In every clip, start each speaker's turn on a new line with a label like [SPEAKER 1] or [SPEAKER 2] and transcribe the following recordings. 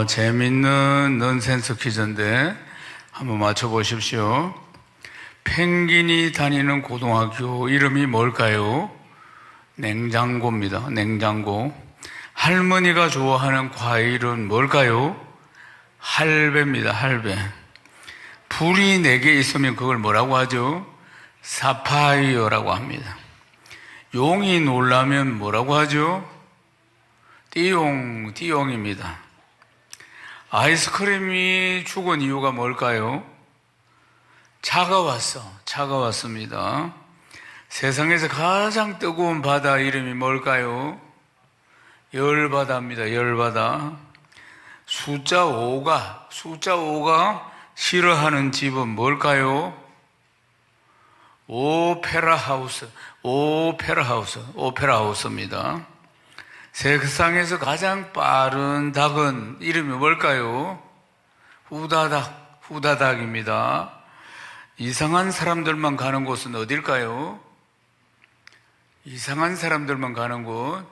[SPEAKER 1] 재밌는 넌센스 퀴즈인데 한번 맞춰보십시오. 펭귄이 다니는 고등학교 이름이 뭘까요? 냉장고입니다. 냉장고. 할머니가 좋아하는 과일은 뭘까요? 할배입니다. 할배. 불이 4개 있으면 그걸 뭐라고 하죠? 사파이어라고 합니다. 용이 놀라면 뭐라고 하죠? 띠용입니다. 아이스크림이 죽은 이유가 뭘까요? 차가웠습니다. 세상에서 가장 뜨거운 바다 이름이 뭘까요? 열바다입니다. 열바다. 숫자 5가 싫어하는 집은 뭘까요? 오페라하우스입니다. 세상에서 가장 빠른 닭은 이름이 뭘까요? 후다닥입니다. 이상한 사람들만 가는 곳은 어딜까요? 이상한 사람들만 가는 곳,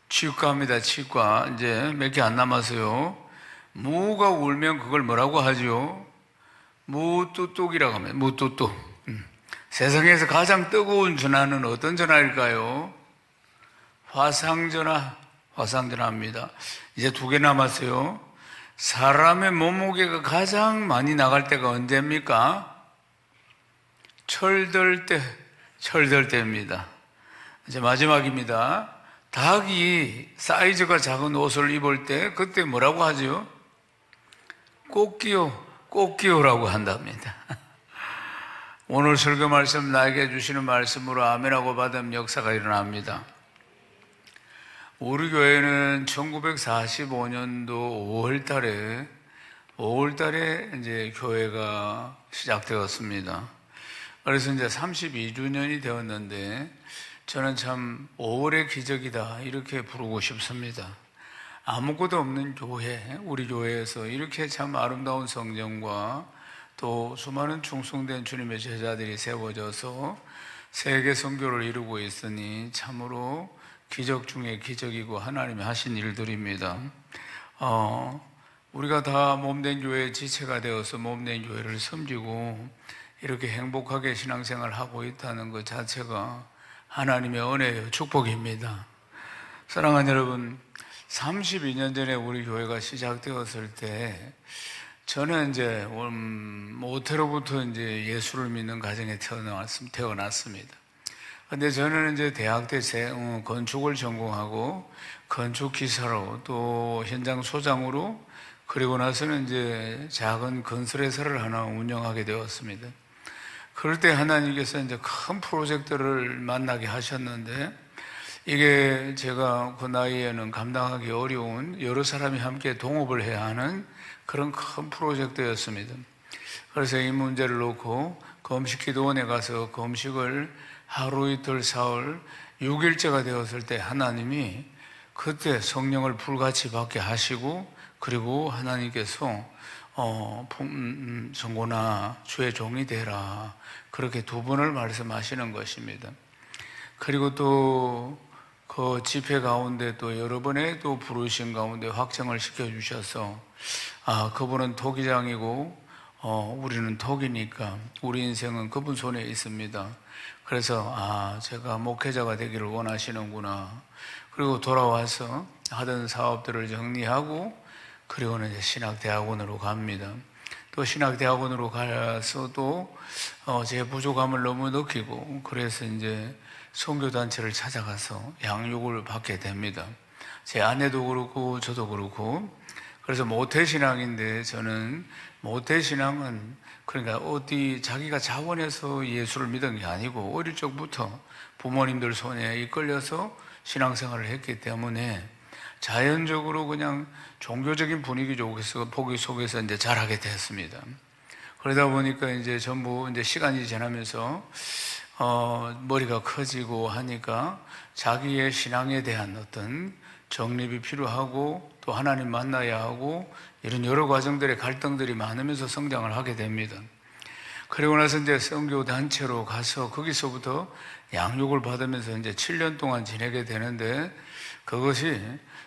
[SPEAKER 1] 치과입니다. 치과. 이제 몇 개 안 남았어요. 무가 울면 그걸 뭐라고 하죠? 무뚜뚝이라고 합니다. 무뚜뚝. 세상에서 가장 뜨거운 전화는 어떤 전화일까요? 화상전화입니다. 이제 2개 남았어요. 사람의 몸무게가 가장 많이 나갈 때가 언제입니까? 철들 때입니다. 이제 마지막입니다. 닭이 사이즈가 작은 옷을 입을 때 그때 뭐라고 하죠? 꽃기호라고 한답니다. 오늘 설교 말씀 나에게 주시는 말씀으로 아멘하고 받으면 역사가 일어납니다. 우리 교회는 1945년도 5월달에 이제 교회가 시작되었습니다. 그래서 이제 32주년이 되었는데 저는 참 5월의 기적이다 이렇게 부르고 싶습니다. 아무것도 없는 교회, 우리 교회에서 이렇게 참 아름다운 성전과 또 수많은 충성된 주님의 제자들이 세워져서 세계 선교를 이루고 있으니 참으로 기적 중에 기적이고 하나님이 하신 일들입니다. 우리가 다 몸된 교회의 지체가 되어서 몸된 교회를 섬기고 이렇게 행복하게 신앙생활을 하고 있다는 것 자체가 하나님의 은혜요 축복입니다. 사랑하는 여러분, 32년 전에 우리 교회가 시작되었을 때 저는 이제 모태로부터 이제 예수를 믿는 가정에 태어났습니다. 근데 저는 이제 대학 때 건축을 전공하고 건축 기사로 또 현장 소장으로 그리고 나서는 이제 작은 건설회사를 하나 운영하게 되었습니다. 그럴 때 하나님께서 이제 큰 프로젝트를 만나게 하셨는데 이게 제가 그 나이에는 감당하기 어려운 여러 사람이 함께 동업을 해야 하는 그런 큰 프로젝트였습니다. 그래서 이 문제를 놓고 금식기도원에 가서 금식을 하루 이틀 사흘 6일째가 되었을 때 하나님이 그때 성령을 불같이 받게 하시고 그리고 하나님께서 성곤아 주의 종이 되라 그렇게 2번을 말씀하시는 것입니다. 그리고 또 그 집회 가운데 또 여러 번의 또 부르신 가운데 확정을 시켜주셔서 그분은 토기장이고 우리는 토기니까 우리 인생은 그분 손에 있습니다. 그래서 제가 목회자가 되기를 원하시는구나. 그리고 돌아와서 하던 사업들을 정리하고 그리고는 이제 신학대학원으로 갑니다. 또 신학대학원으로 가서 또 제 부족함을 너무 느끼고 그래서 이제 선교단체를 찾아가서 양육을 받게 됩니다. 제 아내도 그렇고 저도 그렇고. 그래서 모태신앙인데 저는 모태신앙은 그러니까 어디 자기가 자원해서 예수를 믿은 게 아니고 어릴 적부터 부모님들 손에 이끌려서 신앙생활을 했기 때문에 자연적으로 그냥 종교적인 분위기 속에서 이제 자라게 됐습니다. 그러다 보니까 이제 전부 이제 시간이 지나면서 머리가 커지고 하니까 자기의 신앙에 대한 어떤 정립이 필요하고 또 하나님 만나야 하고 이런 여러 과정들의 갈등들이 많으면서 성장을 하게 됩니다. 그리고 나서 이제 선교 단체로 가서 거기서부터 양육을 받으면서 이제 7년 동안 지내게 되는데 그것이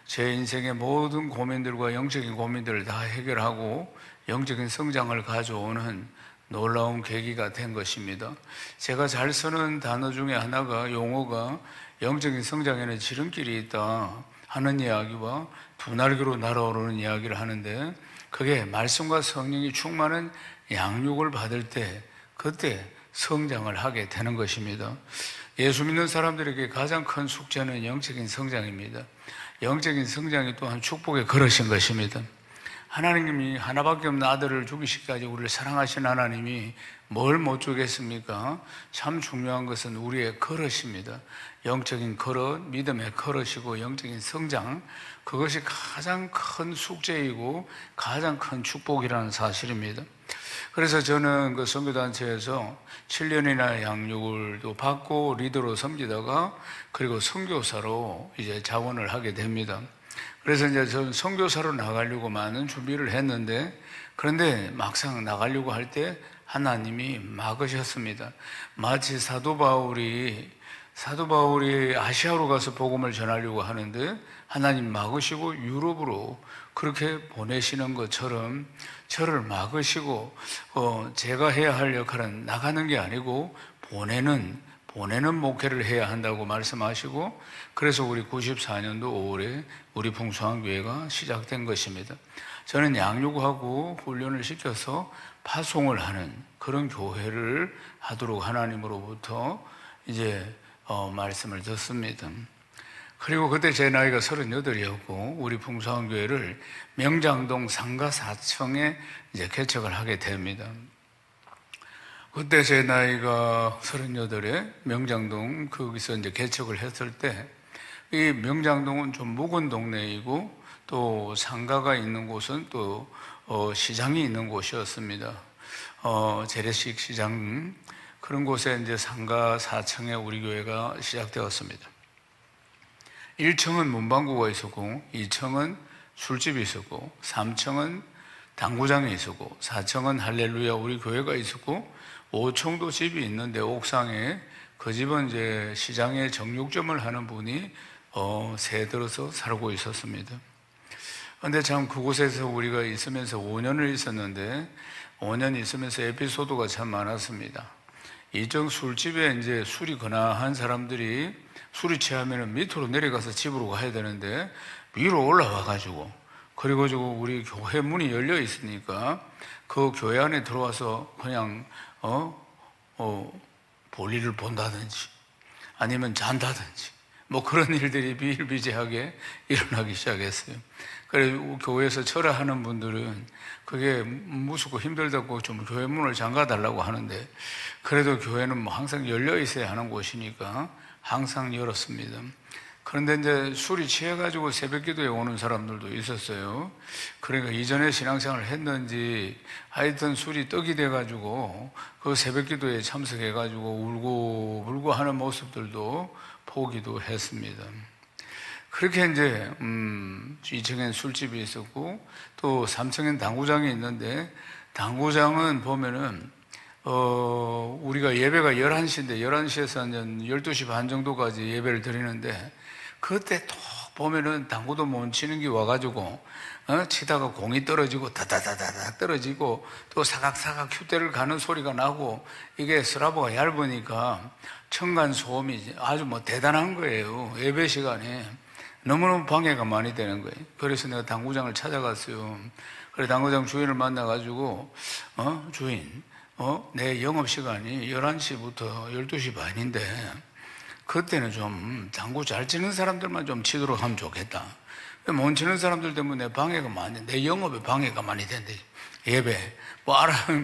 [SPEAKER 1] 제 인생의 모든 고민들과 영적인 고민들을 다 해결하고 영적인 성장을 가져오는 놀라운 계기가 된 것입니다. 제가 잘 쓰는 단어 중에 하나가, 용어가 영적인 성장에는 지름길이 있다 하는 이야기와 두 날개로 날아오르는 이야기를 하는데, 그게 말씀과 성령이 충만한 양육을 받을 때 그때 성장을 하게 되는 것입니다. 예수 믿는 사람들에게 가장 큰 숙제는 영적인 성장입니다. 영적인 성장이 또한 축복의 그릇인 것입니다. 하나님이 하나밖에 없는 아들을 주기시기까지 우리를 사랑하신 하나님이 뭘 못 주겠습니까? 참 중요한 것은 우리의 그릇입니다. 영적인 그릇, 믿음의 그릇이고 영적인 성장, 그것이 가장 큰 숙제이고 가장 큰 축복이라는 사실입니다. 그래서 저는 그 선교단체에서 7년이나 양육을 또 받고 리더로 섬기다가, 그리고 선교사로 이제 자원을 하게 됩니다. 그래서 이제 저는 선교사로 나가려고 많은 준비를 했는데, 그런데 막상 나가려고 할 때 하나님이 막으셨습니다. 마치 사도 바울이 아시아로 가서 복음을 전하려고 하는데 하나님 막으시고 유럽으로 그렇게 보내시는 것처럼 저를 막으시고, 제가 해야 할 역할은 나가는 게 아니고 보내는 목회를 해야 한다고 말씀하시고, 그래서 우리 94년도 5월에 우리 풍성한교회가 시작된 것입니다. 저는 양육하고 훈련을 시켜서 파송을 하는 그런 교회를 하도록 하나님으로부터 이제 말씀을 듣습니다. 그리고 그때 제 나이가 38이었고 우리 풍성한교회를 명장동 상가 4층에 이제 개척을 하게 됩니다. 그때 제 나이가 38에 명장동 거기서 이제 개척을 했을 때, 이 명장동은 좀 묵은 동네이고 또 상가가 있는 곳은 또 시장이 있는 곳이었습니다. 재래식 시장, 그런 곳에 이제 상가 4층에 우리 교회가 시작되었습니다. 1층은 문방구가 있었고, 2층은 술집이 있었고, 3층은 당구장이 있었고, 4층은 할렐루야 우리 교회가 있었고, 5층도 집이 있는데 옥상에, 그 집은 이제 시장에 정육점을 하는 분이 새 들어서 살고 있었습니다. 그런데 참 그곳에서 우리가 있으면서 5년을 있었는데 5년 있으면서 에피소드가 참 많았습니다. 이쪽 술집에 이제 술이 근하한 사람들이 술이 취하면 밑으로 내려가서 집으로 가야 되는데 위로 올라와가지고, 그리고 우리 교회 문이 열려 있으니까 그 교회 안에 들어와서 그냥 볼일을 본다든지 아니면 잔다든지 뭐 그런 일들이 비일비재하게 일어나기 시작했어요. 그래서 교회에서 철회하는 분들은 그게 무섭고 힘들다고 좀 교회 문을 잠가달라고 하는데, 그래도 교회는 뭐 항상 열려 있어야 하는 곳이니까 항상 열었습니다. 그런데 이제 술이 취해가지고 새벽 기도에 오는 사람들도 있었어요. 그러니까 이전에 신앙생활을 했는지 하여튼 술이 떡이 돼가지고 그 새벽 기도에 참석해가지고 울고 하는 모습들도 보기도 했습니다. 그렇게 이제 2층엔 술집이 있었고 또 3층엔 당구장이 있는데, 당구장은 보면은 우리가 예배가 11시인데 11시에서 한 12시 반 정도까지 예배를 드리는데, 그때 또 보면은 당구도 못 치는 게 와가지고 치다가 공이 떨어지고 다다다다닥 떨어지고 또 사각사각 큐대를 가는 소리가 나고, 이게 스라브가 얇으니까 층간 소음이 아주 뭐 대단한 거예요. 예배 시간에 너무너무 방해가 많이 되는 거예요. 그래서 내가 당구장을 찾아갔어요. 그래 당구장 주인을 만나가지고 주인, 내 영업시간이 11시부터 12시 반인데 그때는 좀 당구 잘 치는 사람들만 좀 치도록 하면 좋겠다. 못 치는 사람들 때문에 방해가 많이, 내 영업에 방해가 많이 된대. 예배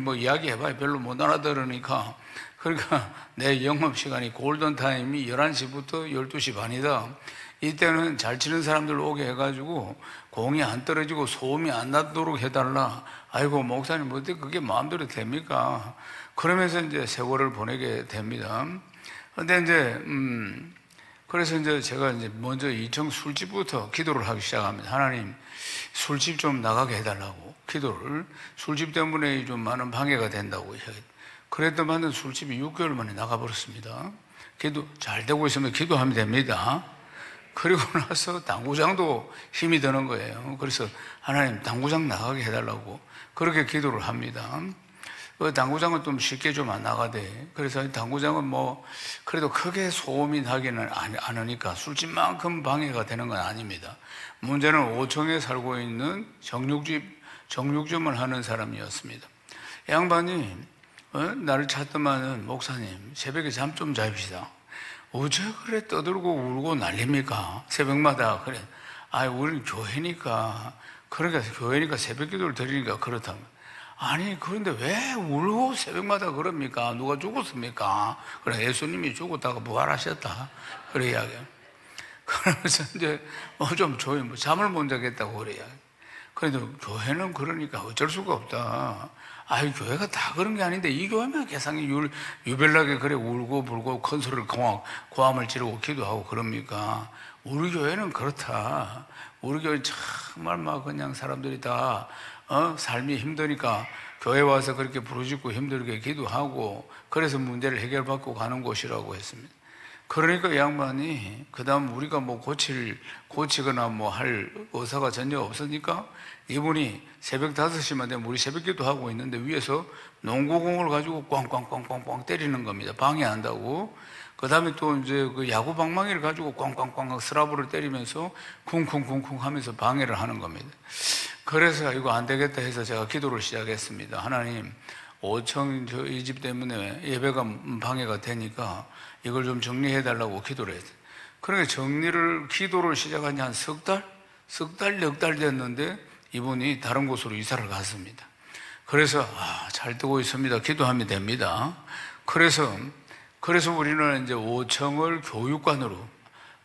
[SPEAKER 1] 뭐 이야기해봐야 별로 못 알아들으니까, 그러니까 내 영업시간이 골든타임이 11시부터 12시 반이다. 이때는 잘 치는 사람들 오게 해가지고 공이 안 떨어지고 소음이 안 나도록 해달라. 아이고 목사님 어떻게 그게 마음대로 됩니까? 그러면서 이제 세월을 보내게 됩니다. 근데 이제 그래서 이제 제가 이제 먼저 2층 술집부터 기도를 하기 시작합니다. 하나님, 술집 좀 나가게 해달라고 기도를. 술집 때문에 좀 많은 방해가 된다고. 그랬더만은 술집이 6개월 만에 나가버렸습니다. 기도 잘 되고 있으면 기도하면 됩니다. 그리고 나서 당구장도 힘이 드는 거예요. 그래서 하나님 당구장 나가게 해달라고 그렇게 기도를 합니다. 그 당구장은 좀 쉽게 좀 안 나가대. 그래서 당구장은 뭐 그래도 크게 소음이 나기는 않으니까 술집만큼 방해가 되는 건 아닙니다. 문제는 5층에 살고 있는 정육점을 하는 사람이었습니다. 양반이 나를 찾더만은 목사님 새벽에 잠 좀 잡시다. 어째 그래 떠들고 울고 난립니까? 새벽마다 그래. 우리는 교회니까 그러니까 교회니까 새벽 기도를 드리니까 그렇다. 아니 그런데 왜 울고 새벽마다 그럽니까? 누가 죽었습니까? 그래 예수님이 죽었다가 부활하셨다. 그래 이야기야. 그러면서 이제 좀 조용히 뭐 잠을 못 자겠다고 그래요. 그래도 교회는 그러니까 어쩔 수가 없다. 교회가 다 그런 게 아닌데 이 교회만 개상이 유별나게 그래 울고 불고 큰 소리를 고함을 지르고 기도하고 그럽니까? 우리 교회는 그렇다. 우리 교회 정말 막 그냥 사람들이 다 삶이 힘드니까 교회 와서 그렇게 부르짖고 힘들게 기도하고 그래서 문제를 해결받고 가는 곳이라고 했습니다. 그러니까 이 양반이 그 다음 우리가 뭐 고치거나 뭐 할 의사가 전혀 없으니까 이분이 새벽 5시만 되면 우리 새벽 기도 하고 있는데 위에서 농구공을 가지고 꽝꽝꽝꽝꽝 때리는 겁니다. 방해한다고. 그 다음에 또 이제 그 야구 방망이를 가지고 꽝꽝꽝 스라브를 때리면서 쿵쿵쿵쿵 하면서 방해를 하는 겁니다. 그래서 이거 안 되겠다 해서 제가 기도를 시작했습니다. 하나님, 5층 이 집 때문에 예배가 방해가 되니까 이걸 좀 정리해 달라고 기도를 했어요. 그러니까 기도를 시작한 지 한 석 달, 넉 달 됐는데 이분이 다른 곳으로 이사를 갔습니다. 그래서 잘 뜨고 있습니다. 기도하면 됩니다. 그래서 우리는 이제 5층을 교육관으로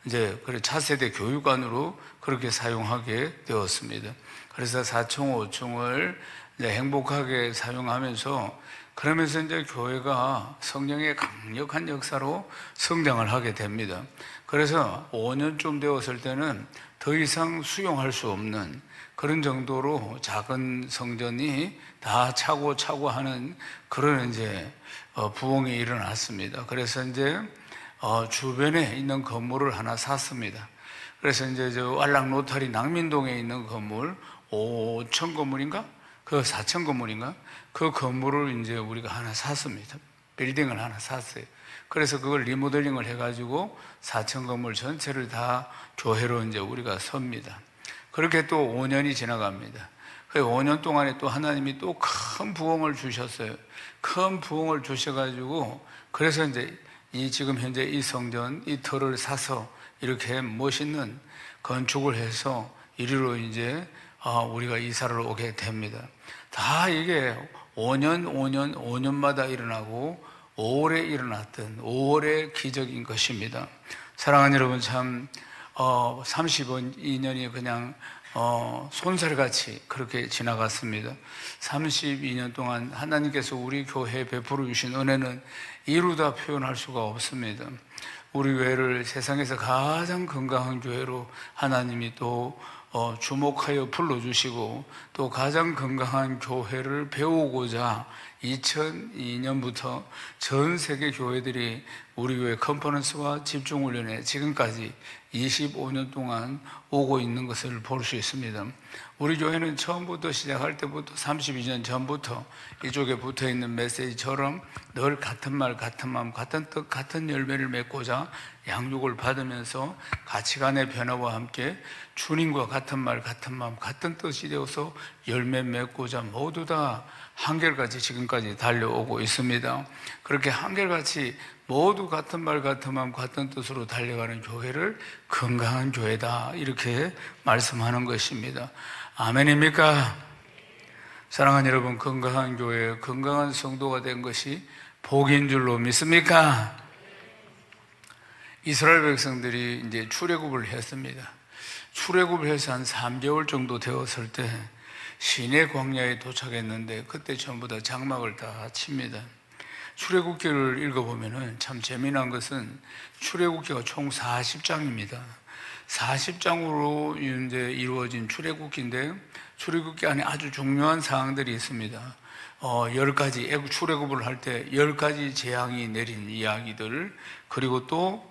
[SPEAKER 1] 이제 차세대 교육관으로 그렇게 사용하게 되었습니다. 그래서 4층, 5층을 이제 행복하게 사용하면서 그러면서 이제 교회가 성령의 강력한 역사로 성장을 하게 됩니다. 그래서 5년쯤 되었을 때는 더 이상 수용할 수 없는 그런 정도로 작은 성전이 다 차고 하는 그런 이제 부흥이 일어났습니다. 그래서 이제 주변에 있는 건물을 하나 샀습니다. 그래서 이제 저 안락 로타리 낭민동에 있는 건물 5층 건물인가? 그 4층 건물인가? 그 건물을 이제 우리가 하나 샀습니다. 빌딩을 하나 샀어요. 그래서 그걸 리모델링을 해가지고 4층 건물 전체를 다 교회로 이제 우리가 섭니다. 그렇게 또 5년이 지나갑니다. 그 5년 동안에 또 하나님이 또 큰 부흥을 주셨어요. 큰 부흥을 주셔가지고 그래서 이제 지금 현재 이 성전, 이 터를 사서 이렇게 멋있는 건축을 해서 이리로 이제 우리가 이사를 오게 됩니다. 다 이게 5년마다 일어나고 5월에 일어났던 5월의 기적인 것입니다. 사랑하는 여러분, 참 32년이 그냥 손살같이 그렇게 지나갔습니다. 32년 동안 하나님께서 우리 교회에 베풀어 주신 은혜는 이루다 표현할 수가 없습니다. 우리 교회를 세상에서 가장 건강한 교회로 하나님이 또 주목하여 불러주시고 또 가장 건강한 교회를 배우고자 2002년부터 전 세계 교회들이 우리 교회 컨퍼런스와 집중훈련에 지금까지 25년 동안 오고 있는 것을 볼 수 있습니다. 우리 교회는 처음부터 시작할 때부터 32년 전부터 이쪽에 붙어있는 메시지처럼 늘 같은 말, 같은 마음, 같은 뜻, 같은 열매를 맺고자 양육을 받으면서 가치관의 변화와 함께 주님과 같은 말, 같은 마음, 같은 뜻이 되어서 열매 맺고자 모두 다 한결같이 지금까지 달려오고 있습니다. 그렇게 한결같이 모두 같은 말, 같은 마음, 같은 뜻으로 달려가는 교회를 건강한 교회다 이렇게 말씀하는 것입니다. 아멘입니까? 사랑하는 여러분, 건강한 교회, 건강한 성도가 된 것이 복인 줄로 믿습니까? 이스라엘 백성들이 이제 출애굽을 했습니다. 출애굽을 해서 한 3개월 정도 되었을 때 시내 광야에 도착했는데 그때 전부 다 장막을 다 칩니다. 출애굽기를 읽어보면 참 재미난 것은 출애굽기가 총 40장입니다. 40장으로 이제 이루어진 출애굽기인데 출애굽기 안에 아주 중요한 사항들이 있습니다. 10가지 출애굽을 할 때 10가지 재앙이 내린 이야기들, 그리고 또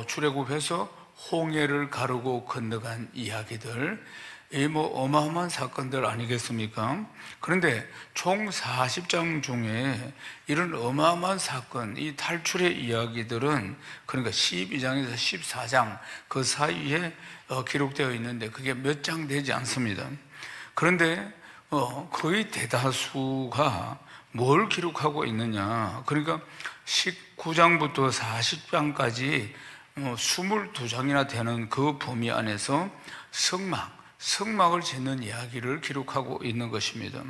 [SPEAKER 1] 출애굽해서 홍해를 가르고 건너간 이야기들, 이 어마어마한 사건들 아니겠습니까? 그런데 총 40장 중에 이런 어마어마한 사건, 이 탈출의 이야기들은 그러니까 12장에서 14장 그 사이에 기록되어 있는데 그게 몇 장 되지 않습니다. 그런데 거의 대다수가 뭘 기록하고 있느냐? 그러니까 19장부터 40장까지 22장이나 되는 그 범위 안에서 성막을 짓는 이야기를 기록하고 있는 것입니다.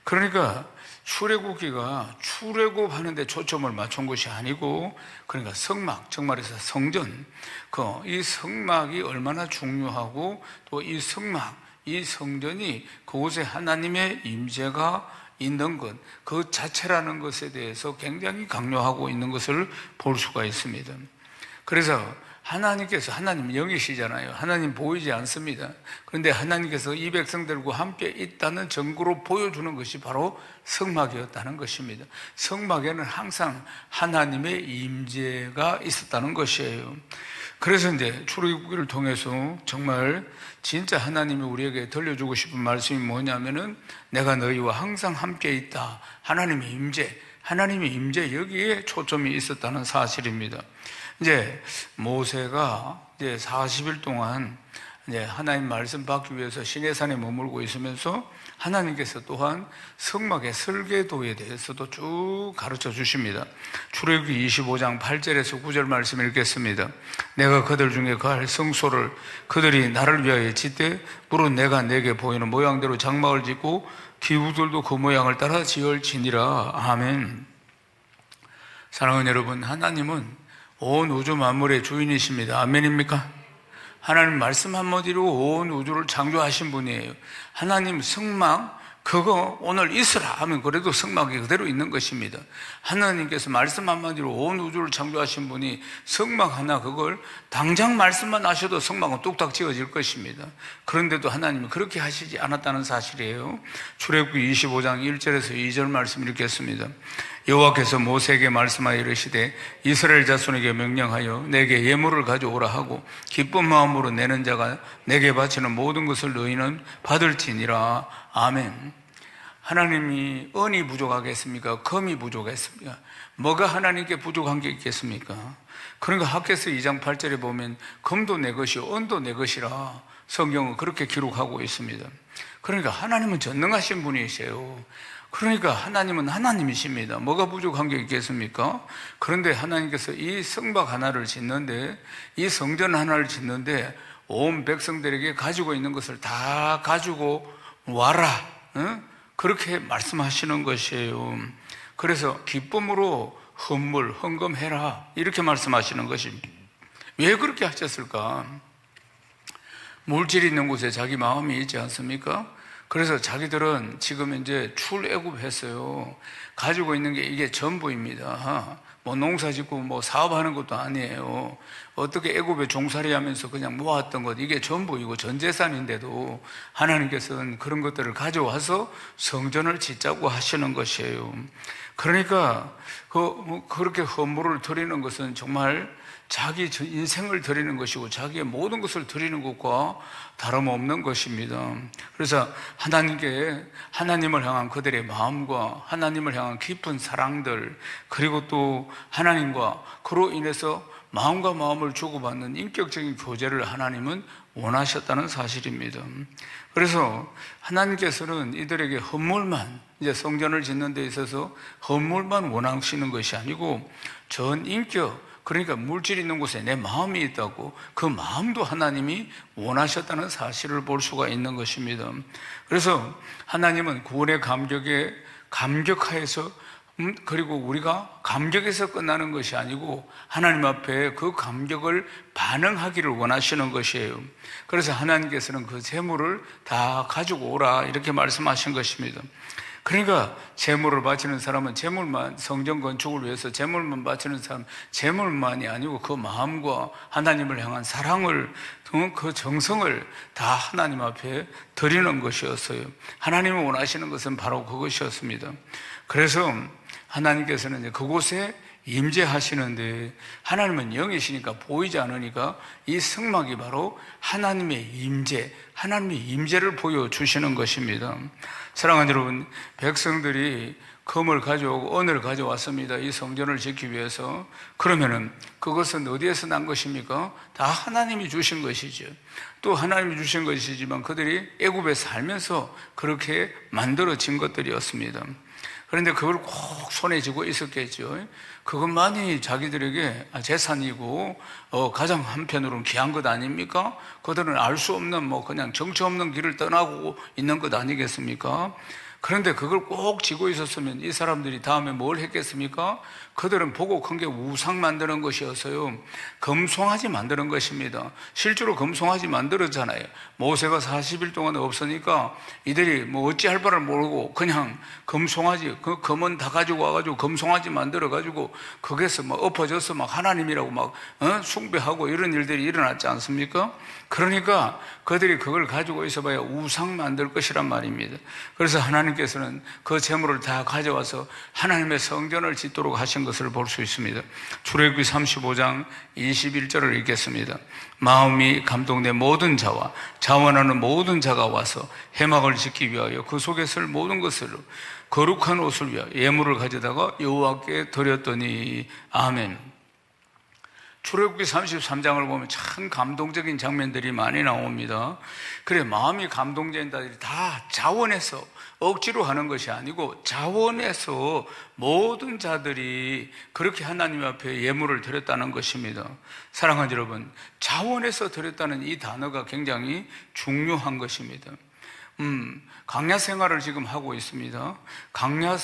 [SPEAKER 1] 그러니까 출애굽기가 출애굽하는 데 초점을 맞춘 것이 아니고, 그러니까 성막, 즉 말해서 성전, 이 성막이 얼마나 중요하고 또 이 성막, 이 성전이 그곳에 하나님의 임재가 있는 것, 그 자체라는 것에 대해서 굉장히 강조하고 있는 것을 볼 수가 있습니다. 그래서 하나님 영이시잖아요. 하나님 보이지 않습니다. 그런데 하나님께서 이 백성들과 함께 있다는 증거로 보여주는 것이 바로 성막이었다는 것입니다. 성막에는 항상 하나님의 임재가 있었다는 것이에요. 그래서 이제 출애굽기를 통해서 정말 진짜 하나님이 우리에게 들려주고 싶은 말씀이 뭐냐면은 내가 너희와 항상 함께 있다. 하나님의 임재 여기에 초점이 있었다는 사실입니다. 이제 모세가 이제 40일 동안 이제 하나님 말씀 받기 위해서 시내산에 머물고 있으면서 하나님께서 또한 성막의 설계도에 대해서도 쭉 가르쳐 주십니다. 출애굽기 25장 8절에서 9절 말씀 읽겠습니다. 내가 그들 중에 거할 성소를 그들이 나를 위하여 짓되 물은 내가 내게 보이는 모양대로 장막을 짓고 기구들도 그 모양을 따라 지을지니라. 아멘. 사랑하는 여러분, 하나님은 온 우주 만물의 주인이십니다. 아멘입니까? 하나님 말씀 한마디로 온 우주를 창조하신 분이에요. 하나님 성막, 그거 오늘 있으라 하면 그래도 성막이 그대로 있는 것입니다. 하나님께서 말씀 한마디로 온 우주를 창조하신 분이 성막 하나, 그걸 당장 말씀만 하셔도 성막은 뚝딱 지어질 것입니다. 그런데도 하나님이 그렇게 하시지 않았다는 사실이에요. 출애굽기 25장 1절에서 2절 말씀 읽겠습니다. 여호와께서 모세에게 말씀하여 이르시되 이스라엘 자손에게 명령하여 내게 예물을 가져오라 하고 기쁜 마음으로 내는 자가 내게 바치는 모든 것을 너희는 받을지니라. 아멘. 하나님이 은이 부족하겠습니까? 금이 부족했습니까? 뭐가 하나님께 부족한 게 있겠습니까? 그러니까 학개서 2장 8절에 보면 금도 내 것이요 은도 내 것이라 성경은 그렇게 기록하고 있습니다. 그러니까 하나님은 전능하신 분이세요. 그러니까 하나님은 하나님이십니다. 뭐가 부족한 게 있겠습니까? 그런데 하나님께서 이 성막 하나를 짓는데, 이 성전 하나를 짓는데 온 백성들에게 가지고 있는 것을 다 가지고 와라, 그렇게 말씀하시는 것이에요. 그래서 기쁨으로 헌금해라, 이렇게 말씀하시는 것입니다. 왜 그렇게 하셨을까? 물질이 있는 곳에 자기 마음이 있지 않습니까? 그래서 자기들은 지금 이제 출애굽했어요. 가지고 있는 게 이게 전부입니다. 뭐 농사 짓고 뭐 사업하는 것도 아니에요. 어떻게 애굽에 종살이 하면서 그냥 모았던 것, 이게 전부이고 전 재산인데도 하나님께서는 그런 것들을 가져와서 성전을 짓자고 하시는 것이에요. 그러니까 그렇게 헌물을 드리는 것은 정말 자기 인생을 드리는 것이고 자기의 모든 것을 드리는 것과 다름없는 것입니다. 그래서 하나님을 향한 그들의 마음과 하나님을 향한 깊은 사랑들, 그리고 또 하나님과 그로 인해서 마음과 마음을 주고받는 인격적인 교제를 하나님은 원하셨다는 사실입니다. 그래서 하나님께서는 이들에게 헌물만, 이제 성전을 짓는 데 있어서 헌물만 원하시는 것이 아니고 전 인격, 그러니까 물질 있는 곳에 내 마음이 있다고, 그 마음도 하나님이 원하셨다는 사실을 볼 수가 있는 것입니다. 그래서 하나님은 구원의 감격에 감격하여서, 그리고 우리가 감격에서 끝나는 것이 아니고 하나님 앞에 그 감격을 반응하기를 원하시는 것이에요. 그래서 하나님께서는 그 재물을 다 가지고 오라, 이렇게 말씀하신 것입니다. 그러니까 재물을 바치는 사람은 재물만, 성전 건축을 위해서 재물만 바치는 사람, 재물만이 아니고 그 마음과 하나님을 향한 사랑을, 그 정성을 다 하나님 앞에 드리는 것이었어요. 하나님이 원하시는 것은 바로 그것이었습니다. 그래서 하나님께서는 그곳에 임재하시는데, 하나님은 영이시니까 보이지 않으니까 이 성막이 바로 하나님의 임재, 하나님의 임재를 보여주시는 것입니다. 사랑하는 여러분, 백성들이 금을 가져오고 은을 가져왔습니다. 이 성전을 짓기 위해서. 그러면은 그것은 어디에서 난 것입니까? 다 하나님이 주신 것이죠. 또 하나님이 주신 것이지만 그들이 애굽에 살면서 그렇게 만들어진 것들이었습니다. 그런데 그걸 꼭 손에 쥐고 있었겠죠. 그것만이 자기들에게 재산이고 가장 한편으로는 귀한 것 아닙니까? 그들은 알 수 없는 그냥 정처 없는 길을 떠나고 있는 것 아니겠습니까? 그런데 그걸 꼭 쥐고 있었으면 이 사람들이 다음에 뭘 했겠습니까? 그들은 보고 큰 게 우상 만드는 것이었어요. 금송아지 만드는 것입니다. 실제로 금송아지 만들었잖아요. 모세가 40일 동안 없으니까 이들이 어찌할 바를 모르고 그냥 금송아지, 그 금은 다 가지고 와가지고 금송아지 만들어가지고 거기서 엎어져서 하나님이라고 숭배하고 이런 일들이 일어났지 않습니까? 그러니까 그들이 그걸 가지고 있어봐야 우상 만들 것이란 말입니다. 그래서 하나님께서는 그 재물을 다 가져와서 하나님의 성전을 짓도록 하신 것을 볼 수 있습니다. 출애굽기 35장 21절을 읽겠습니다. 마음이 감동된 모든 자와 자원하는 모든 자가 와서 회막을 짓기 위하여 그 속에 쓸 모든 것을 거룩한 옷을 위하여 예물을 가져다가 여호와께 드렸더니. 아멘. 출애굽기 33장을 보면 참 감동적인 장면들이 많이 나옵니다. 그래, 마음이 감동된 자들이 다 자원해서 억지로 하는 것이 아니고 자원해서 모든 자들이 그렇게 하나님 앞에 예물을 드렸다는 것입니다. 사랑하는 여러분, 자원해서 드렸다는 이 단어가 굉장히 중요한 것입니다. 강야 생활을 지금 하고 있습니다. 강야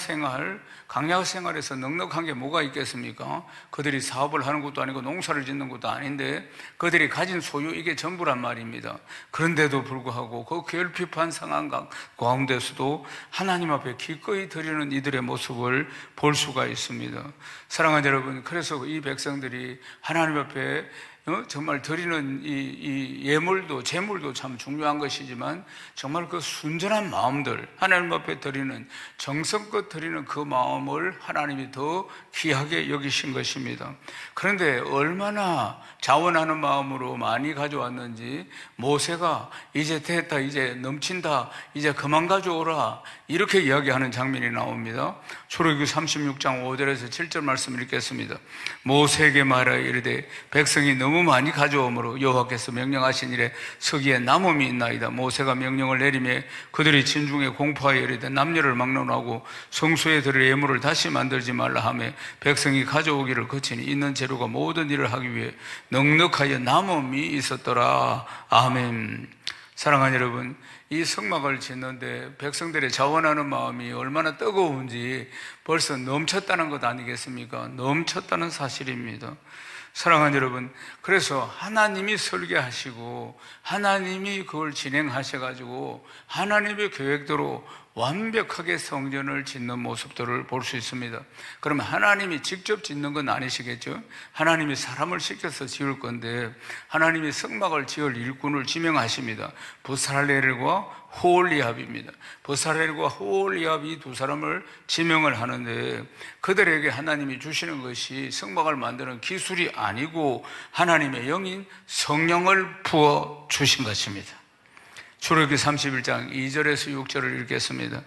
[SPEAKER 1] 생활에서 넉넉한 게 뭐가 있겠습니까? 그들이 사업을 하는 것도 아니고 농사를 짓는 것도 아닌데 그들이 가진 소유, 이게 전부란 말입니다. 그런데도 불구하고 그 결핍한 상황 가운데서도 하나님 앞에 기꺼이 드리는 이들의 모습을 볼 수가 있습니다. 사랑하는 여러분, 그래서 이 백성들이 하나님 앞에 정말 드리는 이 예물도 재물도 참 중요한 것이지만 정말 그 순전한 마음들, 하나님 앞에 드리는 정성껏 드리는 그 마음을 하나님이 더 귀하게 여기신 것입니다. 그런데 얼마나 자원하는 마음으로 많이 가져왔는지 모세가 이제 됐다, 이제 넘친다, 이제 그만 가져오라, 이렇게 이야기하는 장면이 나옵니다. 출애굽기 36장 5절에서 7절 말씀을 읽겠습니다. 모세에게 말하여 이르되 백성이 너무 많이 가져오므로 여호와께서 명령하신 일에 서기에 남음이 있나이다. 모세가 명령을 내리매 그들이 진중에 공포하여 이르되 남녀를 막론하고 성소에 드릴 예물을 다시 만들지 말라 하며 백성이 가져오기를 거치니 있는 재료가 모든 일을 하기 위해 넉넉하여 남음이 있었더라. 아멘. 사랑하는 여러분, 이 성막을 짓는데 백성들의 자원하는 마음이 얼마나 뜨거운지 벌써 넘쳤다는 것 아니겠습니까? 넘쳤다는 사실입니다. 사랑하는 여러분, 그래서 하나님이 설계하시고 하나님이 그걸 진행하셔가지고 하나님의 계획대로 완벽하게 성전을 짓는 모습들을 볼 수 있습니다. 그러면 하나님이 직접 짓는 건 아니시겠죠? 하나님이 사람을 시켜서 지을 건데 하나님이 성막을 지을 일꾼을 지명하십니다. 부살렐과 호올리압입니다. 부살렐과 호올리압 이 두 사람을 지명을 하는데 그들에게 하나님이 주시는 것이 성막을 만드는 기술이 아니고 하나님의 영인 성령을 부어 주신 것입니다. 출애굽기 31장 2절에서 6절을 읽겠습니다.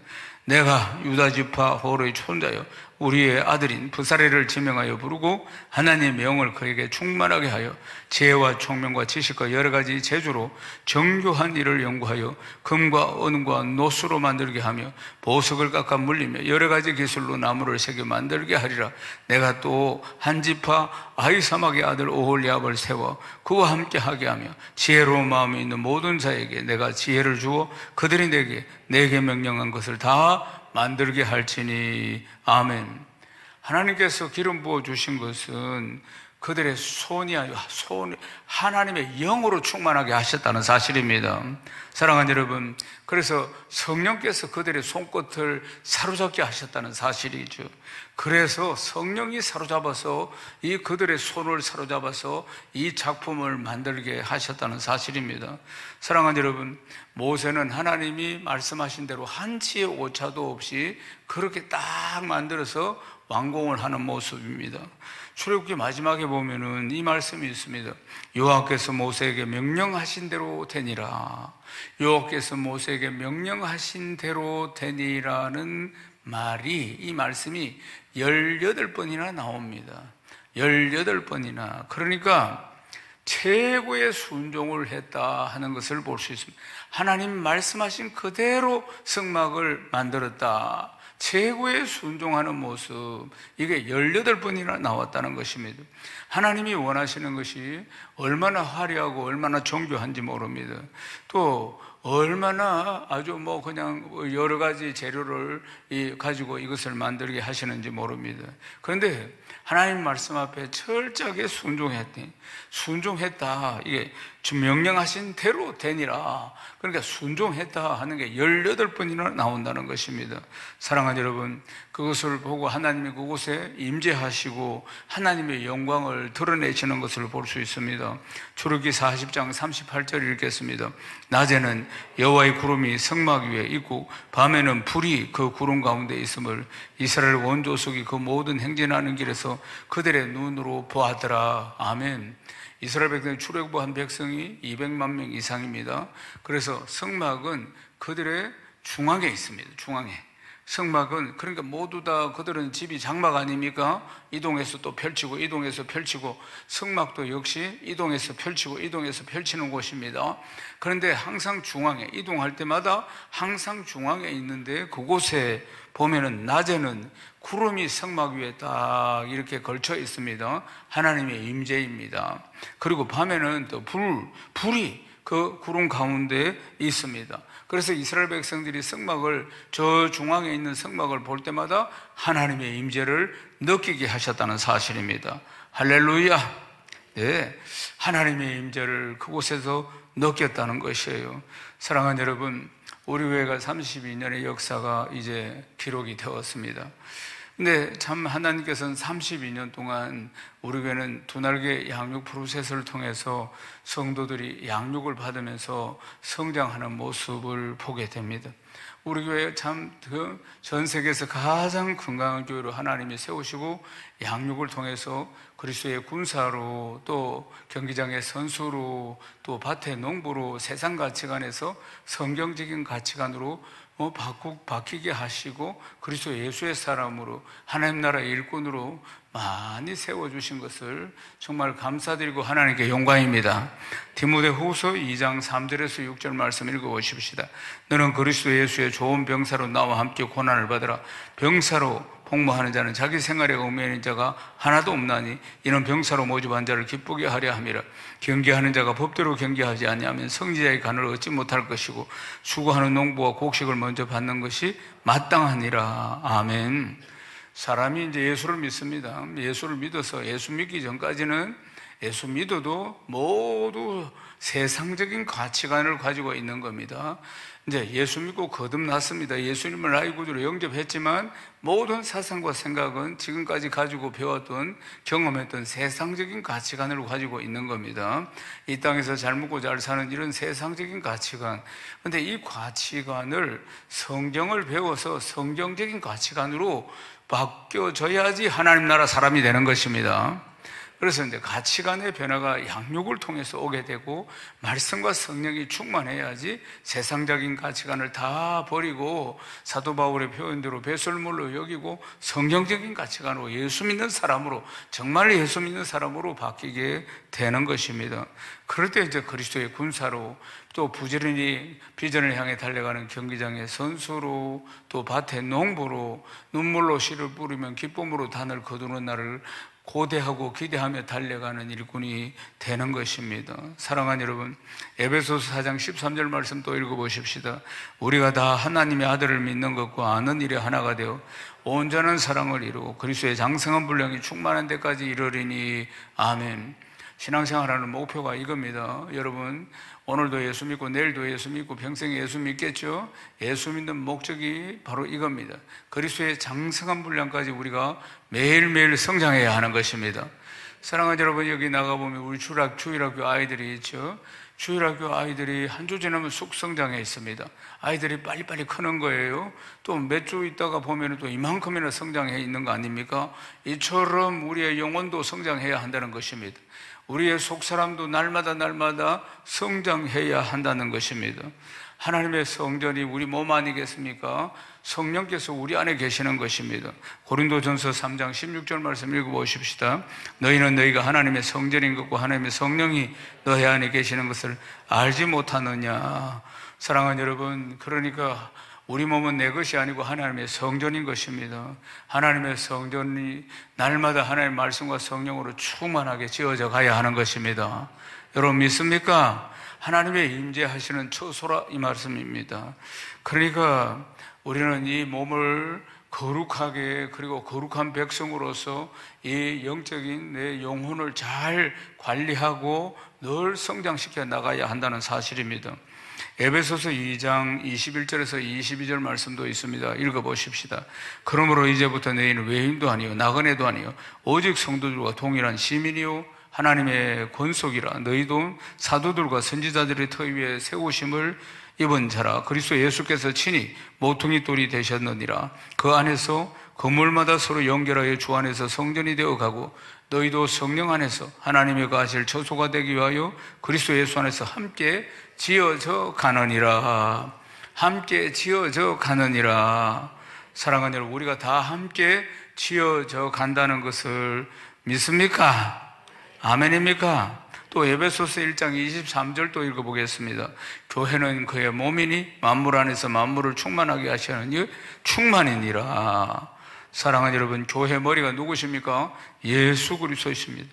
[SPEAKER 1] 내가 유다지파 호로의 촌자여 우리의 아들인 부살렐을 지명하여 부르고 하나님의 영을 그에게 충만하게 하여 지혜와 총명과 지식과 여러 가지 재주로 정교한 일을 연구하여 금과 은과 노수로 만들게 하며 보석을 깎아 물리며 여러 가지 기술로 나무를 새겨 만들게 하리라. 내가 또 한 지파 아히사막의 아들 오홀리압을 세워 그와 함께 하게 하며 지혜로운 마음이 있는 모든 자에게 내가 지혜를 주어 그들이 내게 명령한 것을 다 만들게 할지니. 아멘. 하나님께서 기름 부어 주신 것은 그들의 손이 아니고 하나님의 영으로 충만하게 하셨다는 사실입니다. 사랑하는 여러분, 그래서 성령께서 그들의 손끝을 사로잡게 하셨다는 사실이죠. 그래서 성령이 사로잡아서 이 그들의 손을 사로잡아서 이 작품을 만들게 하셨다는 사실입니다. 사랑하는 여러분, 모세는 하나님이 말씀하신 대로 한치의 오차도 없이 그렇게 딱 만들어서 완공을 하는 모습입니다. 출애굽기 마지막에 보면은 이 말씀이 있습니다. 여호와께서 모세에게 명령하신 대로 되니라. 여호와께서 모세에게 명령하신 대로 되니라는 말이, 이 말씀이 18번이나 나옵니다. 18번이나. 그러니까 최고의 순종을 했다 하는 것을 볼 수 있습니다. 하나님 말씀하신 그대로 성막을 만들었다. 최고의 순종하는 모습, 이게 18번이나 나왔다는 것입니다. 하나님이 원하시는 것이 얼마나 화려하고 얼마나 정교한지 모릅니다. 또 얼마나 아주 그냥 여러 가지 재료를 가지고 이것을 만들게 하시는지 모릅니다. 그런데 하나님 말씀 앞에 철저하게 순종했다. 이게 명령하신 대로 되니라. 그러니까 순종했다 하는 게 18번이나 나온다는 것입니다. 사랑하는 여러분, 그것을 보고 하나님이 그곳에 임재하시고 하나님의 영광을 드러내시는 것을 볼 수 있습니다. 출애굽기 40장 38절 읽겠습니다. 낮에는 여호와의 구름이 성막 위에 있고 밤에는 불이 그 구름 가운데 있음을 이스라엘 온 족속이 그 모든 행진하는 길에서 그들의 눈으로 보았더라. 아멘. 이스라엘 백성이 출애굽한 백성이 200만 명 이상입니다. 그래서 성막은 그들의 중앙에 있습니다. 중앙에. 성막은 그러니까 모두 다 그들은 집이 장막 아닙니까? 이동해서 또 펼치고 이동해서 펼치고, 성막도 역시 이동해서 펼치고 이동해서 펼치는 곳입니다. 그런데 항상 중앙에, 이동할 때마다 항상 중앙에 있는데, 그곳에 보면은 낮에는 구름이 성막 위에 딱 이렇게 걸쳐 있습니다. 하나님의 임재입니다. 그리고 밤에는 또 불이 그 구름 가운데 있습니다. 그래서 이스라엘 백성들이 성막을, 저 중앙에 있는 성막을 볼 때마다 하나님의 임재를 느끼게 하셨다는 사실입니다. 할렐루야. 네, 하나님의 임재를 그곳에서 느꼈다는 것이에요. 사랑하는 여러분, 우리 교회가 32년의 역사가 이제 기록이 되었습니다. 근데 참 하나님께서는 32년 동안 우리 교회는 두 날개 양육 프로세스를 통해서 성도들이 양육을 받으면서 성장하는 모습을 보게 됩니다. 우리 교회 참 전 세계에서 가장 건강한 교회로 하나님이 세우시고, 양육을 통해서 그리스도의 군사로, 또 경기장의 선수로, 또 밭의 농부로, 세상 가치관에서 성경적인 가치관으로 바뀌게 하시고, 그리스도 예수의 사람으로, 하나님 나라의 일꾼으로 많이 세워주신 것을 정말 감사드리고 하나님께 영광입니다. 디모데후서 2장 3절에서 6절 말씀 읽어보십시다. 너는 그리스도 예수의 좋은 병사로 나와 함께 고난을 받으라. 병사로 복무하는 자는 자기 생활에 얽매이는 자가 하나도 없나니 이는 병사로 모집한 자를 기쁘게 하려 함이라. 경계하는 자가 법대로 경계하지 아니하면 성지자의 간을 얻지 못할 것이고, 수고하는 농부가 곡식을 먼저 받는 것이 마땅하니라. 아멘. 사람이 이제 예수를 믿습니다. 예수를 믿어서, 예수 믿기 전까지는 예수 믿어도 모두 세상적인 가치관을 가지고 있는 겁니다. 이제 예수 믿고 거듭났습니다. 예수님을 나의 구주로 영접했지만 모든 사상과 생각은 지금까지 가지고 배웠던, 경험했던 세상적인 가치관을 가지고 있는 겁니다. 이 땅에서 잘 먹고 잘 사는 이런 세상적인 가치관. 근데 이 가치관을, 성경을 배워서 성경적인 가치관으로 바뀌어져야지 하나님 나라 사람이 되는 것입니다. 그래서 이제 가치관의 변화가 양육을 통해서 오게 되고, 말씀과 성령이 충만해야지 세상적인 가치관을 다 버리고 사도 바울의 표현대로 배설물로 여기고 성경적인 가치관으로, 예수 믿는 사람으로, 정말 예수 믿는 사람으로 바뀌게 되는 것입니다. 그럴 때 이제 그리스도의 군사로, 또 부지런히 비전을 향해 달려가는 경기장의 선수로, 또 밭의 농부로, 눈물로 씨를 뿌리면 기쁨으로 단을 거두는 날을 고대하고 기대하며 달려가는 일꾼이 되는 것입니다. 사랑하는 여러분, 에베소서 4장 13절 말씀 또 읽어보십시다. 우리가 다 하나님의 아들을 믿는 것과 아는 일에 하나가 되어 온전한 사랑을 이루고 그리스도의 장성한 분량이 충만한 데까지 이르리니. 아멘. 신앙생활하는 목표가 이겁니다. 여러분, 오늘도 예수 믿고 내일도 예수 믿고 평생 예수 믿겠죠? 예수 믿는 목적이 바로 이겁니다. 그리스도의 장성한 분량까지 우리가 매일매일 성장해야 하는 것입니다. 사랑하는 여러분, 여기 나가보면 우리 주일학교 아이들이 있죠. 주일학교 아이들이 한 주 지나면 쑥 성장해 있습니다. 아이들이 빨리빨리 크는 거예요. 또 몇 주 있다가 보면 또 이만큼이나 성장해 있는 거 아닙니까? 이처럼 우리의 영혼도 성장해야 한다는 것입니다. 우리의 속사람도 날마다 성장해야 한다는 것입니다. 하나님의 성전이 우리 몸 아니겠습니까? 성령께서 우리 안에 계시는 것입니다. 고린도전서 3장 16절 말씀 읽어보십시다. 너희는 너희가 하나님의 성전인 것과 하나님의 성령이 너희 안에 계시는 것을 알지 못하느냐. 사랑하는 여러분, 그러니까 우리 몸은 내 것이 아니고 하나님의 성전인 것입니다. 하나님의 성전이 날마다 하나님의 말씀과 성령으로 충만하게 지어져 가야 하는 것입니다. 여러분 믿습니까? 하나님의 임재하시는 처소라 이 말씀입니다. 그러니까 우리는 이 몸을 거룩하게, 그리고 거룩한 백성으로서 이 영적인 내 영혼을 잘 관리하고 늘 성장시켜 나가야 한다는 사실입니다. 에베소서 2장 21절에서 22절 말씀도 있습니다. 읽어보십시다. 그러므로 이제부터 너희는 외인도 아니요 나그네도 아니요 오직 성도들과 동일한 시민이요 하나님의 권속이라. 너희도 사도들과 선지자들의 터 위에 세우심을 입은 자라. 그리스도 예수께서 친히 모퉁이 돌이 되셨느니라. 그 안에서 건물마다 서로 연결하여 주 안에서 성전이 되어가고 너희도 성령 안에서 하나님의 거하실 처소가 되기 위하여 그리스도 예수 안에서 함께 지어져 가느니라. 함께 지어져 가느니라. 사랑하는 여러분, 우리가 다 함께 지어져 간다는 것을 믿습니까? 아멘입니까? 또 에베소서 1장 23절도 읽어보겠습니다. 교회는 그의 몸이니 만물 안에서 만물을 충만하게 하시는 이 충만이니라. 사랑하는 여러분, 교회 머리가 누구십니까? 예수 그리스도이십니다.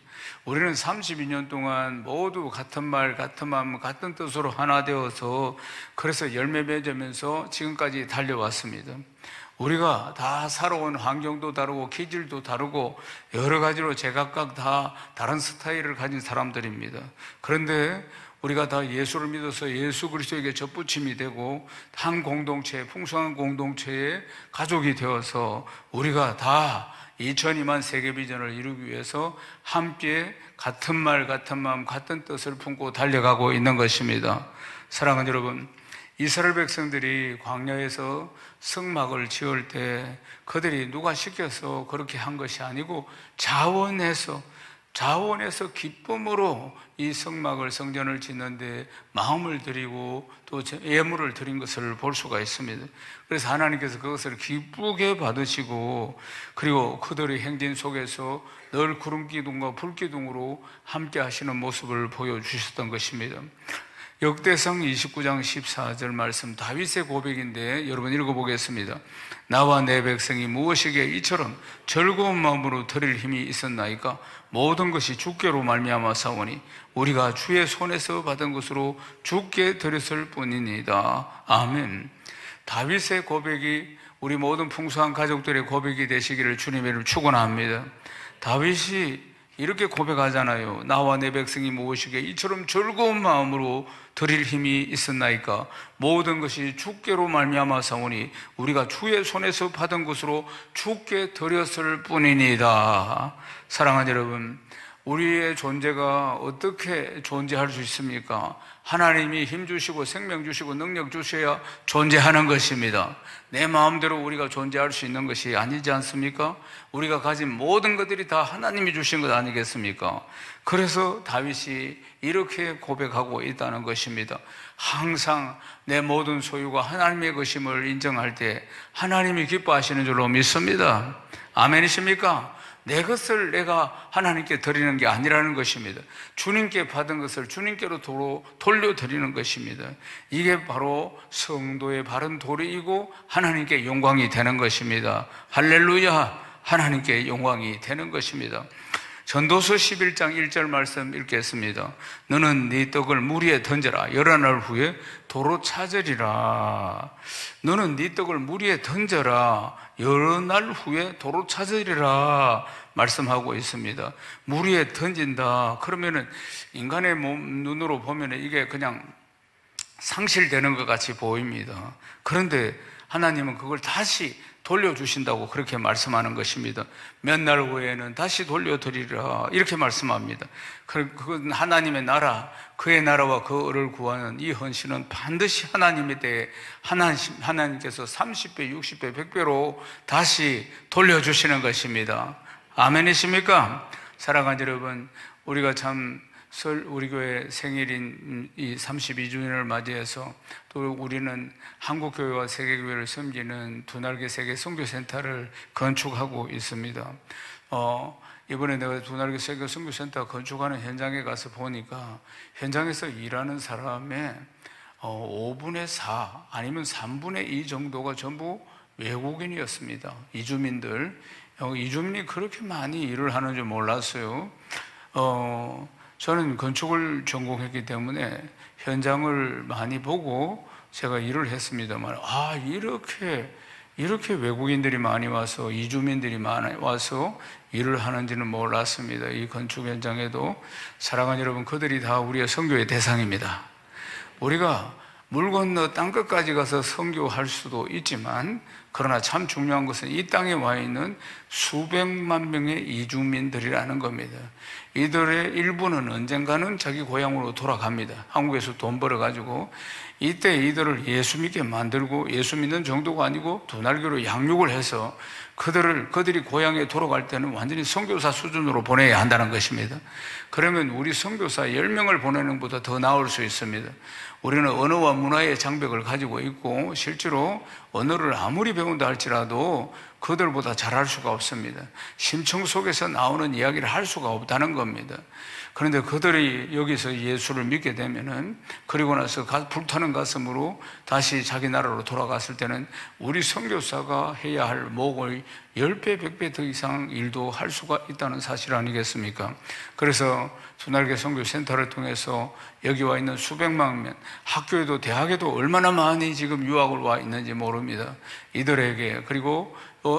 [SPEAKER 1] 우리는 32년 동안 모두 같은 말, 같은 마음, 같은 뜻으로 하나 되어서 그래서 열매 맺으면서 지금까지 달려왔습니다. 우리가 다 살아온 환경도 다르고 기질도 다르고 여러 가지로 제각각 다 다른 스타일을 가진 사람들입니다. 그런데 우리가 다 예수를 믿어서 예수 그리스도에게 접붙임이 되고 한 공동체, 풍성한 공동체의 가족이 되어서 우리가 다 2002만 세계 비전을 이루기 위해서 함께 같은 말, 같은 마음, 같은 뜻을 품고 달려가고 있는 것입니다. 사랑하는 여러분, 이스라엘 백성들이 광야에서 성막을 지을 때 그들이 누가 시켜서 그렇게 한 것이 아니고 자원해서 기쁨으로 이 성막을, 성전을 짓는데 마음을 들이고 또 예물을 드린 것을 볼 수가 있습니다. 그래서 하나님께서 그것을 기쁘게 받으시고 그리고 그들의 행진 속에서 늘 구름기둥과 불기둥으로 함께 하시는 모습을 보여주셨던 것입니다. 역대상 29장 14절 말씀, 다윗의 고백인데 여러분 읽어보겠습니다. 나와 내 백성이 무엇이기에 이처럼 즐거운 마음으로 드릴 힘이 있었나이까? 모든 것이 주께로 말미암아 사오니 우리가 주의 손에서 받은 것으로 주께 드렸을 뿐이니이다. 아멘. 다윗의 고백이 우리 모든 풍성한 가족들의 고백이 되시기를 주님의 이름으로 축원합니다. 다윗이 이렇게 고백하잖아요. 나와 내 백성이 무엇이기에 이처럼 즐거운 마음으로 드릴 힘이 있었나이까? 모든 것이 주께로 말미암아 사오니 우리가 주의 손에서 받은 것으로 주께 드렸을 뿐이니이다. 사랑하는 여러분, 우리의 존재가 어떻게 존재할 수 있습니까? 하나님이 힘 주시고 생명 주시고 능력 주셔야 존재하는 것입니다. 내 마음대로 우리가 존재할 수 있는 것이 아니지 않습니까? 우리가 가진 모든 것들이 다 하나님이 주신 것 아니겠습니까? 그래서 다윗이 이렇게 고백하고 있다는 것입니다. 항상 내 모든 소유가 하나님의 것임을 인정할 때 하나님이 기뻐하시는 줄로 믿습니다. 아멘이십니까? 내 것을 내가 하나님께 드리는 게 아니라는 것입니다. 주님께 받은 것을 주님께로 돌려드리는 것입니다. 이게 바로 성도의 바른 도리이고 하나님께 영광이 되는 것입니다. 할렐루야! 하나님께 영광이 되는 것입니다. 전도서 11장 1절 말씀 읽겠습니다. 너는 네 떡을 물 위에 던져라. 여러 날 후에 도로 찾으리라. 너는 네 떡을 물 위에 던져라. 여러 날 후에 도로 찾으리라 말씀하고 있습니다. 물 위에 던진다. 그러면은 인간의 눈으로 보면은 이게 그냥 상실되는 것 같이 보입니다. 그런데 하나님은 그걸 다시 돌려주신다고 그렇게 말씀하는 것입니다. 몇 날 후에는 다시 돌려드리리라 이렇게 말씀합니다. 그건 하나님의 나라, 그의 나라와 그를 구하는 이 헌신은 반드시 하나님에 대해 하나님께서 30배, 60배, 100배로 다시 돌려주시는 것입니다. 아멘이십니까? 사랑하는 여러분, 우리가 참 우리 교회 생일인 이 32주년을 맞이해서 또 우리는 한국교회와 세계교회를 섬기는 두 날개 세계 선교센터를 건축하고 있습니다. 이번에 내가 두 날개 세계 선교센터 건축하는 현장에 가서 보니까 현장에서 일하는 사람의 5분의 4 아니면 3분의 2 정도가 전부 외국인이었습니다. 이주민이 그렇게 많이 일을 하는 줄 몰랐어요. 저는 건축을 전공했기 때문에 현장을 많이 보고 제가 일을 했습니다만, 이렇게 외국인들이 많이 와서, 이주민들이 많이 와서 일을 하는지는 몰랐습니다. 이 건축 현장에도 사랑하는 여러분, 그들이 다 우리의 선교의 대상입니다. 우리가 물 건너 땅끝까지 가서 선교할 수도 있지만, 그러나 참 중요한 것은 이 땅에 와 있는 수백만 명의 이주민들이라는 겁니다. 이들의 일부는 언젠가는 자기 고향으로 돌아갑니다. 한국에서 돈 벌어가지고 이때 이들을 예수 믿게 만들고, 예수 믿는 정도가 아니고 두 날개로 양육을 해서 그들이 고향에 돌아갈 때는 완전히 선교사 수준으로 보내야 한다는 것입니다. 그러면 우리 선교사 10명을 보내는 것보다 더 나을 수 있습니다. 우리는 언어와 문화의 장벽을 가지고 있고, 실제로 언어를 아무리 배운다 할지라도 그들보다 잘할 수가 없습니다. 심청 속에서 나오는 이야기를 할 수가 없다는 겁니다. 그런데 그들이 여기서 예수를 믿게 되면은, 그리고 나서 불타는 가슴으로 다시 자기 나라로 돌아갔을 때는 우리 선교사가 해야 할 목을 10배, 100배 더 이상 일도 할 수가 있다는 사실 아니겠습니까? 그래서 두날개 선교센터를 통해서 여기 와 있는 수백만 명, 학교에도 대학에도 얼마나 많이 지금 유학을 와 있는지 모릅니다. 이들에게, 그리고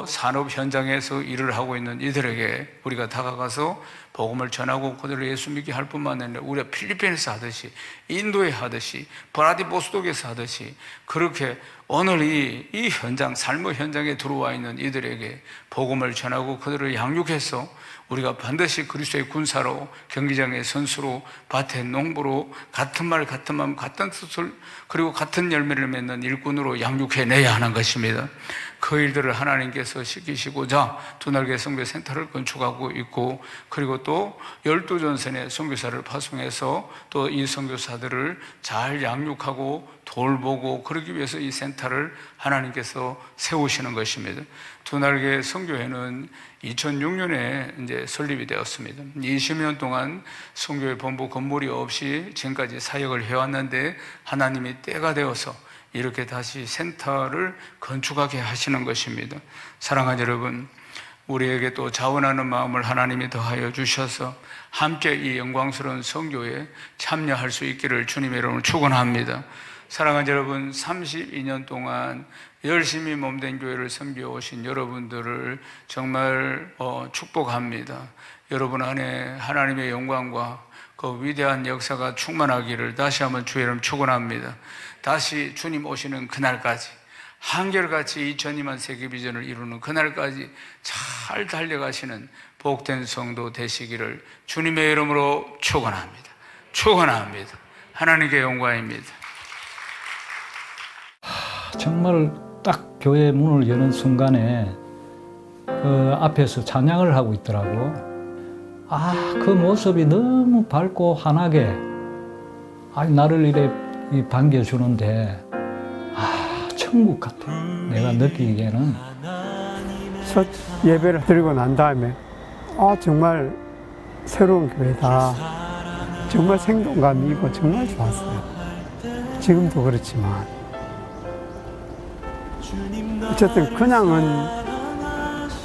[SPEAKER 1] 산업 현장에서 일을 하고 있는 이들에게 우리가 다가가서 복음을 전하고 그들을 예수 믿게 할 뿐만 아니라 우리가 필리핀에서 하듯이, 인도에 하듯이, 브라디보스톡에서 하듯이, 그렇게 오늘 이 현장, 삶의 현장에 들어와 있는 이들에게 복음을 전하고 그들을 양육해서 우리가 반드시 그리스도의 군사로, 경기장의 선수로, 밭의 농부로, 같은 말, 같은 마음, 같은 뜻을, 그리고 같은 열매를 맺는 일꾼으로 양육해내야 하는 것입니다. 그 일들을 하나님께서 시키시고자 두날개 선교센터를 건축하고 있고, 그리고 또 12전선의 선교사를 파송해서 또 이 선교사들을 잘 양육하고 돌보고, 그러기 위해서 이 센터를 하나님께서 세우시는 것입니다. 두날개 선교회는 2006년에 이제 설립이 되었습니다. 20년 동안 선교회 본부 건물이 없이 지금까지 사역을 해왔는데, 하나님이 때가 되어서 이렇게 다시 센터를 건축하게 하시는 것입니다. 사랑하는 여러분, 우리에게 또 자원하는 마음을 하나님이 더하여 주셔서 함께 이 영광스러운 선교에 참여할 수 있기를 주님의 이름으로 축원합니다. 사랑하는 여러분, 32년 동안 열심히 몸된 교회를 섬겨오신 여러분들을 정말 축복합니다. 여러분 안에 하나님의 영광과 그 위대한 역사가 충만하기를 다시 한번 주의 이름 축원합니다. 다시 주님 오시는 그날까지, 한결같이 2002만 세계 비전을 이루는 그날까지 잘 달려가시는 복된 성도 되시기를 주님의 이름으로 축원합니다. 축원합니다. 하나님께 영광입니다.
[SPEAKER 2] 정말 딱 교회 문을 여는 순간에 그 앞에서 찬양을 하고 있더라고. 그 모습이 너무 밝고 환하게 나를 이래 반겨주는데 천국 같아. 내가 느끼기에는.
[SPEAKER 3] 첫 예배를 드리고 난 다음에 정말 새로운 교회다. 정말 생동감이 있고 정말 좋았어요. 지금도 그렇지만 어쨌든 그냥은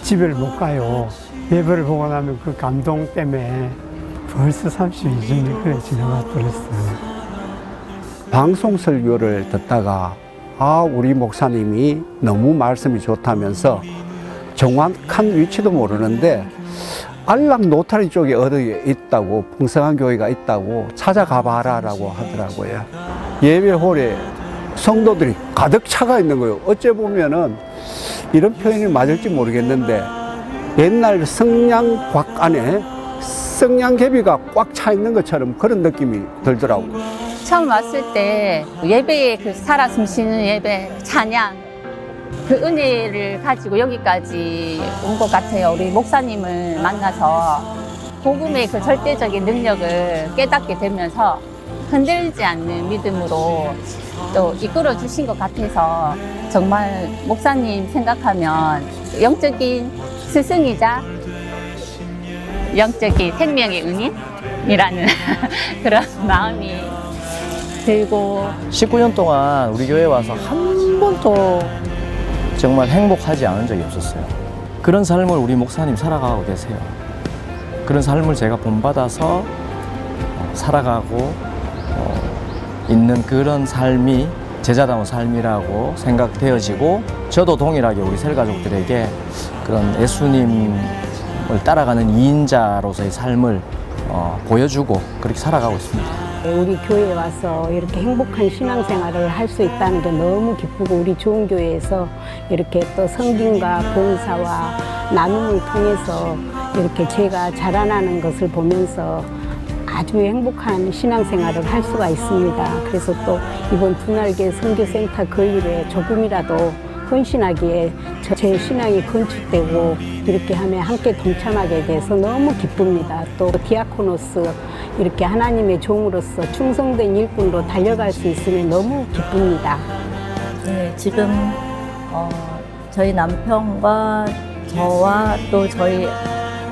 [SPEAKER 3] 집을 못 가요. 예배를 보고 나면 그 감동 때문에 벌써 32년이 그래 지나가 버렸어요.
[SPEAKER 4] 방송 설교를 듣다가 우리 목사님이 너무 말씀이 좋다면서 정확한 위치도 모르는데 안락 노타리 쪽에 어디에 있다고, 풍성한 교회가 있다고 찾아가 봐라라고 하더라고요. 예배홀에 성도들이 가득 차가 있는 거예요. 어째 보면은 이런 표현이 맞을지 모르겠는데 옛날 성냥곽 안에 성냥개비가 꽉 차 있는 것처럼 그런 느낌이 들더라고요.
[SPEAKER 5] 처음 왔을 때 예배에 그 살아 숨쉬는 예배, 찬양, 그 은혜를 가지고 여기까지 온 것 같아요. 우리 목사님을 만나서 복음의 그 절대적인 능력을 깨닫게 되면서 흔들리지 않는 믿음으로 또 이끌어 주신 것 같아서 정말 목사님 생각하면 영적인 스승이자 영적인 생명의 은인이라는 그런 마음이 들고
[SPEAKER 6] 19년 동안 우리 교회에 와서 한 번도 정말 행복하지 않은 적이 없었어요. 그런 삶을 우리 목사님 살아가고 계세요. 그런 삶을 제가 본받아서 살아가고 있는 그런 삶이 제자다운 삶이라고 생각되어지고 저도 동일하게 우리 셀 가족들에게 그런 예수님을 따라가는 2인자로서의 삶을 보여주고 그렇게 살아가고 있습니다.
[SPEAKER 7] 우리 교회에 와서 이렇게 행복한 신앙생활을 할 수 있다는 게 너무 기쁘고 우리 좋은 교회에서 이렇게 또 성김과 봉사와 나눔을 통해서 이렇게 제가 자라나는 것을 보면서 아주 행복한 신앙생활을 할 수가 있습니다. 그래서 또 이번 두날개 선교센터 그 일에 조금이라도 헌신하기에 제 신앙이 건축되고 이렇게 하면 함께 동참하게 돼서 너무 기쁩니다. 또 디아코노스 이렇게 하나님의 종으로서 충성된 일꾼으로 달려갈 수 있으면 너무 기쁩니다.
[SPEAKER 8] 네, 지금 저희 남편과 저와 또 저희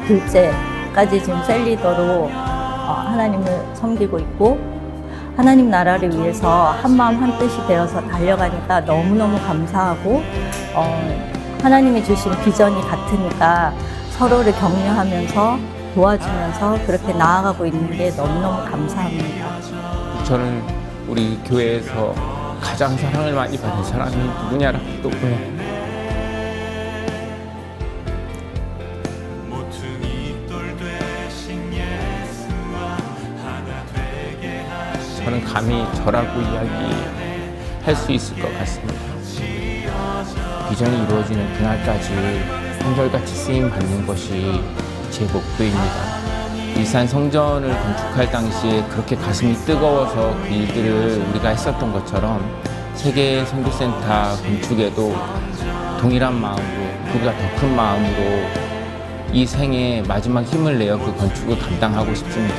[SPEAKER 8] 둘째까지 지금 셀리더로 하나님을 섬기고 있고 하나님 나라를 위해서 한마음 한뜻이 되어서 달려가니까 너무너무 감사하고 하나님이 주신 비전이 같으니까 서로를 격려하면서 도와주면서 그렇게 나아가고 있는 게 너무너무 감사합니다.
[SPEAKER 9] 저는 우리 교회에서 가장 사랑을 많이 받은 사람이 누구냐라고 묻고요. 저는 감히 저라고 이야기할 수 있을 것 같습니다. 비전이 이루어지는 그날까지 한결같이 쓰임 받는 것이 제 목표입니다. 일산 성전을 건축할 당시에 그렇게 가슴이 뜨거워서 그 일들을 우리가 했었던 것처럼 세계 선교센터 건축에도 동일한 마음으로 그보다 더 큰 마음으로 이 생에 마지막 힘을 내어 그 건축을 감당하고 싶습니다.